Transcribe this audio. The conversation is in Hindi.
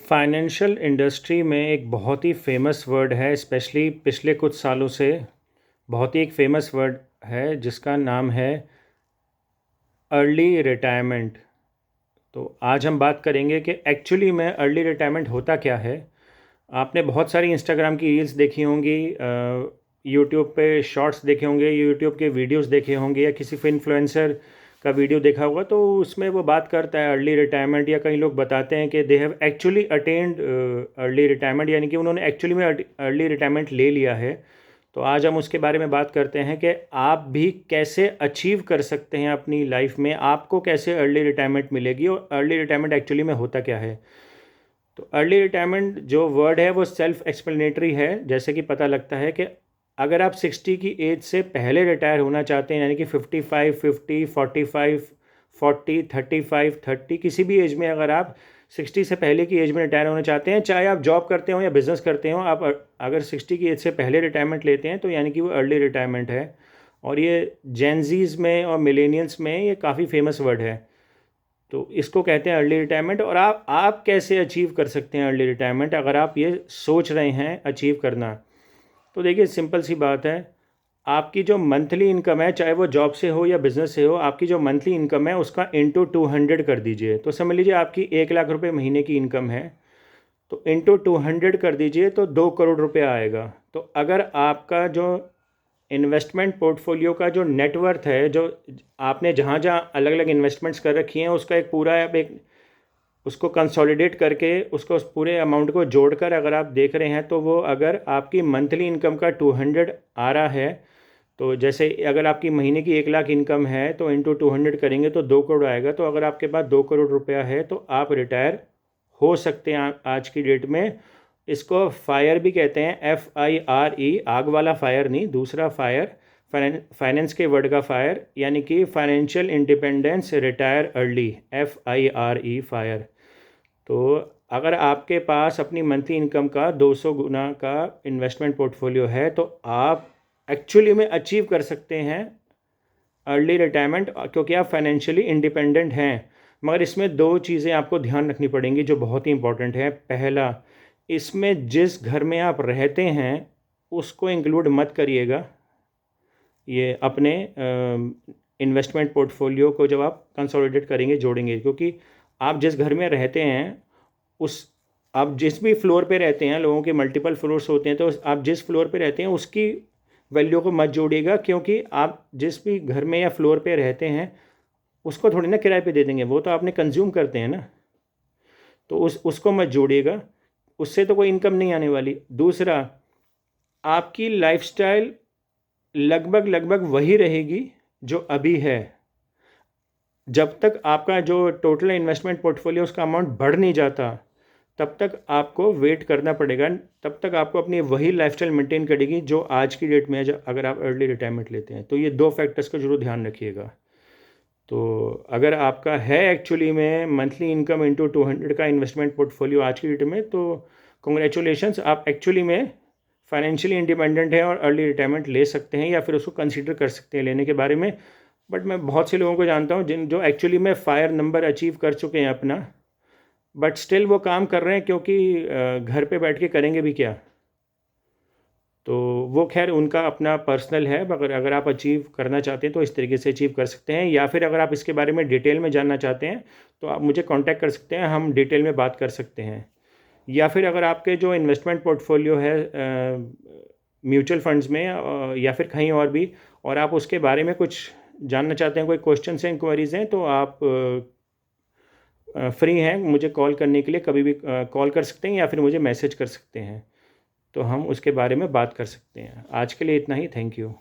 फाइनेंशियल इंडस्ट्री में एक बहुत ही फेमस वर्ड है, स्पेशली पिछले कुछ सालों से बहुत ही एक फेमस वर्ड है जिसका नाम है अर्ली रिटायरमेंट। तो आज हम बात करेंगे कि एक्चुअली में अर्ली रिटायरमेंट होता क्या है। आपने बहुत सारी इंस्टाग्राम की रील्स देखी होंगी, यूट्यूब पे शॉर्ट्स देखे होंगे, यूट्यूब के वीडियोस देखे होंगे या किसी इन्फ्लुएंसर का वीडियो देखा होगा, तो उसमें वो बात करता है अर्ली रिटायरमेंट, या कई लोग बताते हैं कि they have actually attend early retirement, यानी कि उन्होंने एक्चुअली में अर्ली रिटायरमेंट ले लिया है। तो आज हम उसके बारे में बात करते हैं कि आप भी कैसे अचीव कर सकते हैं अपनी लाइफ में, आपको कैसे अर्ली रिटायरमेंट मिलेगी और अर्ली रिटायरमेंट एक्चुअली में होता क्या है। तो अर्ली रिटायरमेंट जो वर्ड है वो सेल्फ एक्सप्लेनेटरी है। जैसे कि पता लगता है कि अगर आप 60 की एज से पहले रिटायर होना चाहते हैं, यानी कि 55, 50, 45, 40, 35, 30, किसी भी एज में अगर आप 60 से पहले की एज में रिटायर होना चाहते हैं, चाहे आप जॉब करते हो या बिज़नेस करते हो, आप अगर 60 की एज से पहले रिटायरमेंट लेते हैं तो यानी कि वो अर्ली रिटायरमेंट है। और ये जेनजीज़ में और मिलेनियल्स में ये काफ़ी फेमस वर्ड है। तो इसको कहते हैं अर्ली रिटायरमेंट। और आप कैसे अचीव कर सकते हैं अर्ली रिटायरमेंट, अगर आप ये सोच रहे हैं अचीव करना। तो देखिए, सिंपल सी बात है, आपकी जो मंथली इनकम है, चाहे वो जॉब से हो या बिज़नेस से हो, आपकी जो मंथली इनकम है उसका इंटू 200 कर दीजिए। तो समझ लीजिए आपकी 1 लाख रुपए महीने की इनकम है, तो इंटू 200 कर दीजिए तो 2 करोड़ रुपये आएगा। तो अगर आपका जो इन्वेस्टमेंट पोर्टफोलियो का जो नेटवर्थ है, जो आपने जहाँ जहाँ अलग अलग इन्वेस्टमेंट्स कर रखी हैं, उसका एक पूरा एक उसको कंसोलिडेट करके उसको उस पूरे अमाउंट को जोड़कर अगर आप देख रहे हैं, तो वो अगर आपकी मंथली इनकम का 200 आ रहा है, तो जैसे अगर आपकी महीने की 1 लाख इनकम है तो इंटू 200 करेंगे तो 2 करोड़ आएगा। तो अगर आपके पास 2 करोड़ रुपया है तो आप रिटायर हो सकते हैं आज की डेट में। इसको फायर भी कहते हैं, FIRE, आग वाला फायर नहीं, दूसरा फायर, फाइनेंस के वर्ड का फायर, यानी कि financial independence retire early, FIRE, fire. तो अगर आपके पास अपनी मंथली इनकम का 200 गुना का इन्वेस्टमेंट पोर्टफोलियो है तो आप एक्चुअली में अचीव कर सकते हैं अर्ली रिटायरमेंट, क्योंकि आप फाइनेंशियली इंडिपेंडेंट हैं। मगर इसमें दो चीज़ें आपको ध्यान रखनी पड़ेंगी जो बहुत ही इंपॉर्टेंट है। पहला, इसमें जिस घर में आप रहते हैं उसको इंक्लूड मत करिएगा ये अपने इन्वेस्टमेंट पोर्टफोलियो को जब आप कंसोलिडेट करेंगे, जोड़ेंगे, क्योंकि आप जिस घर में रहते हैं उस आप जिस भी फ्लोर पे रहते हैं, लोगों के मल्टीपल फ्लोर्स होते हैं, तो आप जिस फ्लोर पे रहते हैं उसकी वैल्यू को मत जोड़िएगा, क्योंकि आप जिस भी घर में या फ्लोर पे रहते हैं उसको थोड़ी ना किराए पे दे देंगे, वो तो आपने कंज्यूम करते हैं ना। तो उसको मत जोड़िएगा, उससे तो कोई इनकम नहीं आने वाली। दूसरा, आपकी लाइफस्टाइल लगभग लगभग वही रहेगी जो अभी है। जब तक आपका जो टोटल इन्वेस्टमेंट पोर्टफोलियो उसका अमाउंट बढ़ नहीं जाता, तब तक आपको वेट करना पड़ेगा, तब तक आपको अपनी वही लाइफस्टाइल मेंटेन करेगी जो आज की डेट में है, अगर आप अर्ली रिटायरमेंट लेते हैं। तो ये दो फैक्टर्स का जरूर ध्यान रखिएगा। तो अगर आपका है एक्चुअली में मंथली इनकम इंटू 200 का इन्वेस्टमेंट पोर्टफोलियो आज की डेट में, तो कॉन्ग्रेचुलेशंस, आप एक्चुअली में फाइनेंशियली इंडिपेंडेंट हैं और अर्ली रिटायरमेंट ले सकते हैं, या फिर उसको कंसीडर कर सकते हैं लेने के बारे में। बट मैं बहुत से लोगों को जानता हूँ जो एक्चुअली में फायर नंबर अचीव कर चुके हैं अपना, बट स्टिल वो काम कर रहे हैं, क्योंकि घर पे बैठ के करेंगे भी क्या। तो वो खैर उनका अपना पर्सनल है, मगर अगर आप अचीव करना चाहते हैं तो इस तरीके से अचीव कर सकते हैं। या फिर अगर आप इसके बारे में डिटेल में जानना चाहते हैं तो आप मुझे कांटेक्ट कर सकते हैं, हम डिटेल में बात कर सकते हैं। या फिर अगर आपके जो इन्वेस्टमेंट पोर्टफोलियो है म्यूचुअल फंड्स में या फिर कहीं और भी, और आप उसके बारे में कुछ जानना चाहते हैं, कोई क्वेश्चन हैं, इंक्वायरीज़ हैं, तो आप फ्री हैं मुझे कॉल करने के लिए, कभी भी कॉल कर सकते हैं या फिर मुझे मैसेज कर सकते हैं, तो हम उसके बारे में बात कर सकते हैं। आज के लिए इतना ही, थैंक यू।